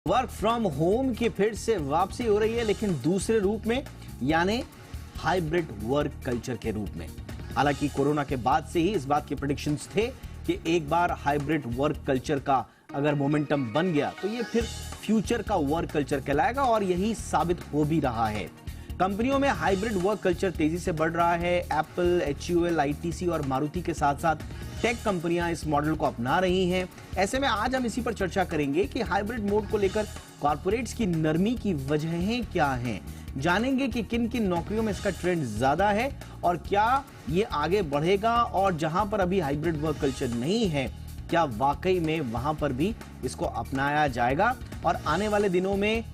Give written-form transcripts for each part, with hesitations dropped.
Work from home की फिर से वापसी हो रही है, लेकिन दूसरे रूप में, यानी हाइब्रिड वर्क कल्चर के रूप में। हालांकि कोरोना के बाद से ही इस बात के प्रेडिक्शंस थे कि एक बार हाइब्रिड वर्क कल्चर का अगर मोमेंटम बन गया तो ये फिर फ्यूचर का वर्क कल्चर कहलाएगा, और यही साबित हो भी रहा है। कंपनियों में हाइब्रिड वर्क कल्चर तेजी से बढ़ रहा है। एप्पल, HUL, ITC और मारुति के साथ साथ टेक कंपनियां इस मॉडल को अपना रही हैं। ऐसे में आज हम इसी पर चर्चा करेंगे कि हाइब्रिड मोड को लेकर कॉर्पोरेट्स की नरमी की वजहें क्या हैं। जानेंगे कि किन किन नौकरियों में इसका ट्रेंड ज्यादा है और क्या ये आगे बढ़ेगा, और जहां पर अभी हाइब्रिड वर्क कल्चर नहीं है क्या वाकई में वहां पर भी इसको अपनाया जाएगा, और आने वाले दिनों में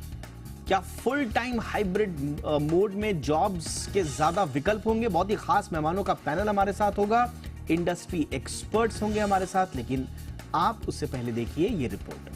क्या फुल टाइम हाइब्रिड मोड में जॉब्स के ज्यादा विकल्प होंगे। बहुत ही खास मेहमानों का पैनल हमारे साथ होगा, इंडस्ट्री एक्सपर्ट्स होंगे हमारे साथ, लेकिन आप उससे पहले देखिए ये रिपोर्ट।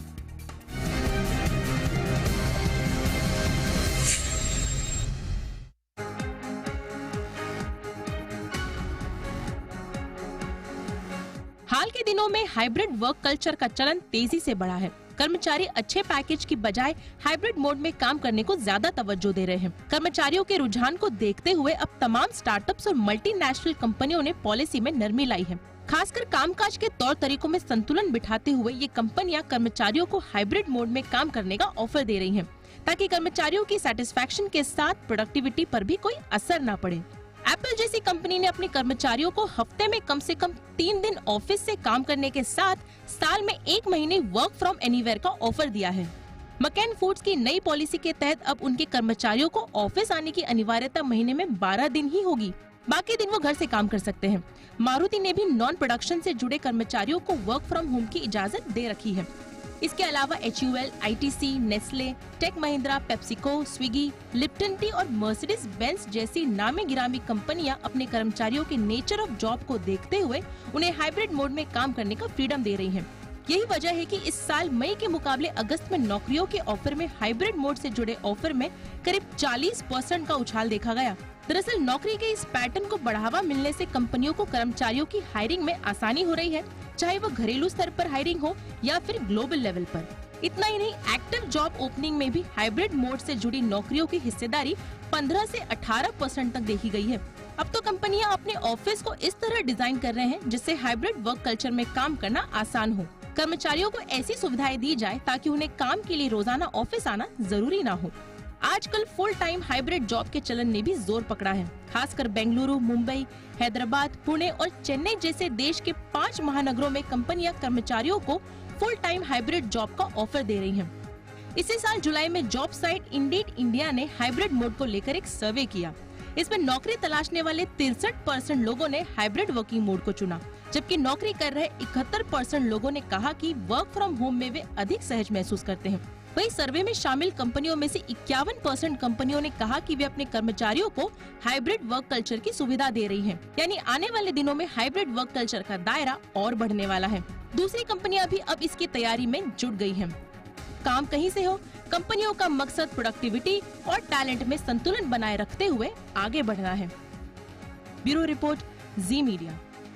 हाल के दिनों में हाइब्रिड वर्क कल्चर का चलन तेजी से बढ़ा है। कर्मचारी अच्छे पैकेज की बजाय हाइब्रिड मोड में काम करने को ज्यादा तवज्जो दे रहे हैं। कर्मचारियों के रुझान को देखते हुए अब तमाम स्टार्टअप्स और मल्टीनेशनल कंपनियों ने पॉलिसी में नरमी लाई है। खासकर कामकाज के तौर तरीकों में संतुलन बिठाते हुए ये कंपनियां कर्मचारियों को हाइब्रिड मोड में काम करने का ऑफर दे रही हैं, ताकि कर्मचारियों की सेटिस्फैक्शन के साथ प्रोडक्टिविटी पर भी कोई असर न पड़े। एप्पल जैसी कंपनी ने अपने कर्मचारियों को हफ्ते में कम से कम 3 दिन ऑफिस से काम करने के साथ साल में 1 महीने वर्क फ्रॉम एनीवेयर का ऑफर दिया है। मकैन फूड्स की नई पॉलिसी के तहत अब उनके कर्मचारियों को ऑफिस आने की अनिवार्यता महीने में 12 दिन ही होगी, बाकी दिन वो घर से काम कर सकते हैं। मारुति ने भी नॉन प्रोडक्शन से जुड़े कर्मचारियों को वर्क फ्रॉम होम की इजाजत दे रखी है। इसके अलावा HUL, ITC, Nestle, tech Mahindra, PepsiCo, Swiggy, Lipton tea और मर्सिडीज बेंज जैसी नामी गिरामी कंपनियां अपने कर्मचारियों के नेचर ऑफ जॉब को देखते हुए उन्हें हाइब्रिड मोड में काम करने का फ्रीडम दे रही हैं। यही वजह है कि इस साल मई के मुकाबले अगस्त में नौकरियों के ऑफर में हाइब्रिड मोड से जुड़े ऑफर में करीब 40% का उछाल देखा गया। दरअसल नौकरी के इस पैटर्न को बढ़ावा मिलने से कंपनियों को कर्मचारियों की हायरिंग में आसानी हो रही है, चाहे वो घरेलू स्तर पर हायरिंग हो या फिर ग्लोबल लेवल पर। इतना ही नहीं, एक्टिव जॉब ओपनिंग में भी हाइब्रिड मोड से जुड़ी नौकरियों की हिस्सेदारी 15 से 18% तक देखी गई है। अब तो कंपनियां अपने ऑफिस को इस तरह डिजाइन कर रहे हैं जिससे हाइब्रिड वर्क कल्चर में काम करना आसान हो। कर्मचारियों को ऐसी सुविधाएं दी जाए ताकि उन्हें काम के लिए रोजाना ऑफिस आना जरूरी ना हो। आजकल फुल टाइम हाइब्रिड जॉब के चलन ने भी जोर पकड़ा है। खासकर बेंगलुरु, मुंबई, हैदराबाद, पुणे और चेन्नई जैसे देश के 5 महानगरों में कंपनियां कर्मचारियों को फुल टाइम हाइब्रिड जॉब का ऑफर दे रही हैं। इसी साल जुलाई में जॉब साइट इंडीड इंडिया ने हाइब्रिड मोड को लेकर एक सर्वे किया। इसमें नौकरी तलाशने वाले 63% लोगों ने हाइब्रिड वर्किंग मोड को चुना, जबकि नौकरी कर रहे 71% लोगों ने कहा कि वर्क फ्रॉम होम में वे अधिक सहज महसूस करते हैं। वही सर्वे में शामिल कंपनियों में से 51% कंपनियों ने कहा कि वे अपने कर्मचारियों को हाइब्रिड वर्क कल्चर की सुविधा दे रही हैं। यानी आने वाले दिनों में हाइब्रिड वर्क कल्चर का दायरा और बढ़ने वाला है। दूसरी कंपनियां भी अब इसकी तैयारी में जुट गई हैं। काम कहीं से हो, कंपनियों का मकसद प्रोडक्टिविटी और टैलेंट में संतुलन बनाए रखते हुए आगे बढ़ना है। ब्यूरो रिपोर्ट, जी मीडिया।